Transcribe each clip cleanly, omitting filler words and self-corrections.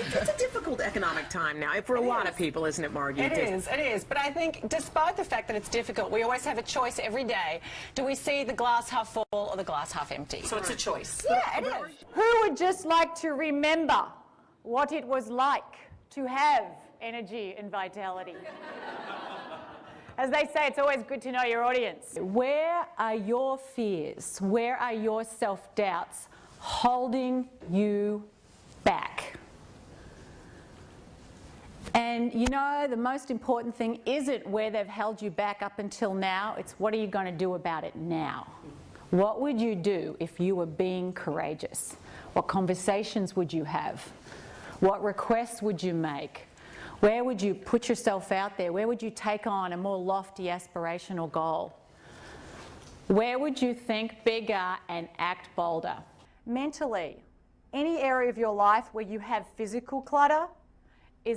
It's a difficult economic time now for a lot of people, isn't it, Margie? It is. But I think despite the fact that it's difficult, we always have a choice every day. Do we see the glass half full or the glass half empty? So it's a choice. Yeah, it is. Who would just like to remember what it was like to have energy and vitality? As they say, it's always good to know your audience. Where are your fears? Where are your self-doubts holding you back? And you know, the most important thing isn't where they've held you back up until now, it's what are you going to do about it now? What would you do if you were being courageous? What conversations would you have? What requests would you make? Where would you put yourself out there? Where would you take on a more lofty aspirational goal? Where would you think bigger and act bolder? Mentally, any area of your life where you have physical clutter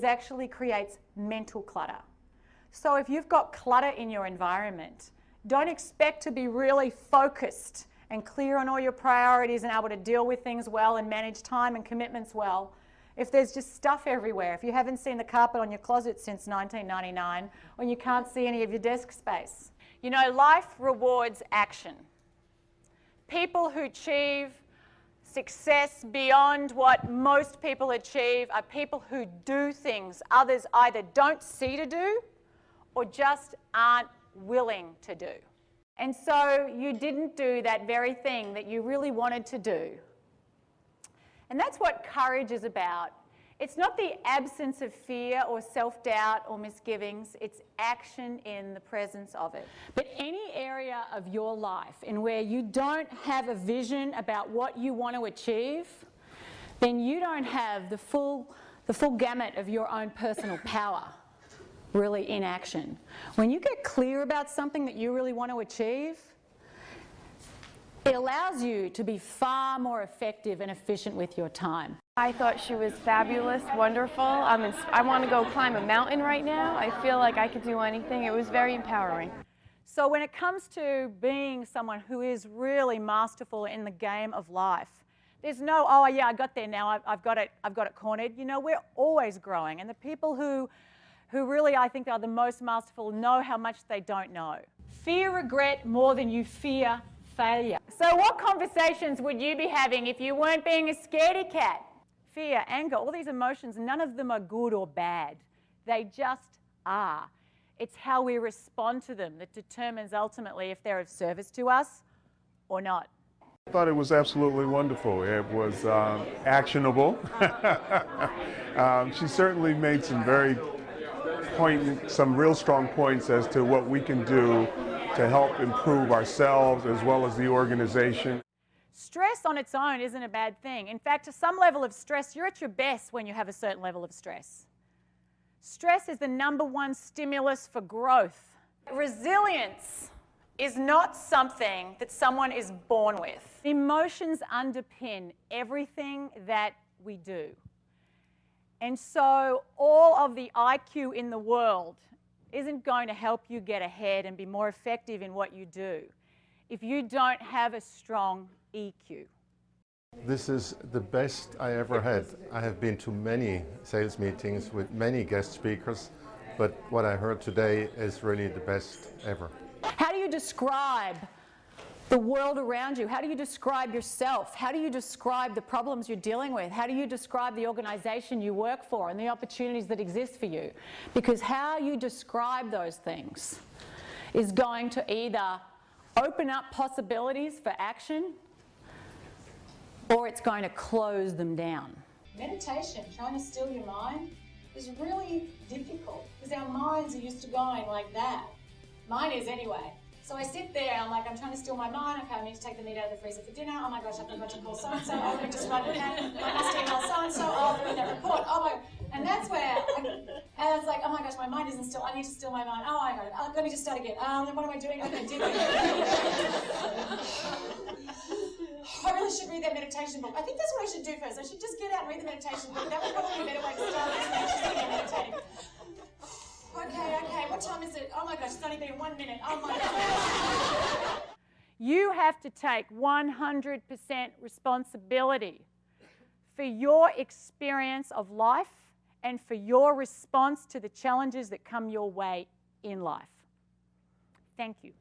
actually creates mental clutter. So if you've got clutter in your environment, don't expect to be really focused and clear on all your priorities and able to deal with things well and manage time and commitments well. If there's just stuff everywhere, if you haven't seen the carpet on your closet since 1999, or you can't see any of your desk space. You know, life rewards action. People who achieve success beyond what most people achieve are people who do things others either don't see to do or just aren't willing to do. And so you didn't do that very thing that you really wanted to do. And that's what courage is about. It's not the absence of fear or self-doubt or misgivings, it's action in the presence of it. But any area of your life in where you don't have a vision about what you want to achieve, then you don't have the full gamut of your own personal power really in action. When you get clear about something that you really want to achieve, it allows you to be far more effective and efficient with your time. I thought she was fabulous, wonderful. I want to go climb a mountain right now. I feel like I could do anything. It was very empowering. So when it comes to being someone who is really masterful in the game of life, there's no, oh yeah, I got there now, I've got it cornered. You know, we're always growing, and the people who really, I think, are the most masterful know how much they don't know. Fear regret more than you fear failure. So what conversations would you be having if you weren't being a scaredy cat? Fear, anger, all these emotions, none of them are good or bad. They just are. It's how we respond to them that determines ultimately if they're of service to us or not. I thought it was absolutely wonderful. It was actionable. She certainly made some some real strong points as to what we can do to help improve ourselves as well as the organization. Stress on its own isn't a bad thing. In fact, to some level of stress, you're at your best when you have a certain level of stress. Stress is the #1 stimulus for growth. Resilience is not something that someone is born with. Emotions underpin everything that we do. And so all of the IQ in the world isn't going to help you get ahead and be more effective in what you do if you don't have a strong EQ. This is the best I ever had. I have been to many sales meetings with many guest speakers, but what I heard today is really the best ever. How do you describe the world around you? How do you describe yourself? How do you describe the problems you're dealing with? How do you describe the organization you work for and the opportunities that exist for you? Because how you describe those things is going to either open up possibilities for action or it's going to close them down. Meditation, trying to still your mind, is really difficult because our minds are used to going like that. Mine is anyway. So I sit there, I'm like, I'm trying to still my mind. Okay, I need to take the meat out of the freezer for dinner. Oh my gosh, I forgot to call so-and-so. Oh, let me just write it down. I must email so-and-so. Oh, I'll that report. Oh my, and that's where, and it's like, oh my gosh, my mind isn't still. I need to still my mind. Oh, I got it. Let me just start again. What am I doing? Okay, do it. I really should read that meditation book. I think that's what I should do first. I should just get out and read the meditation book. That would probably be a better way to start this than actually meditating. Okay, what time is it? Oh my gosh, it's only been 1 minute. Oh my gosh. You have to take 100% responsibility for your experience of life and for your response to the challenges that come your way in life. Thank you.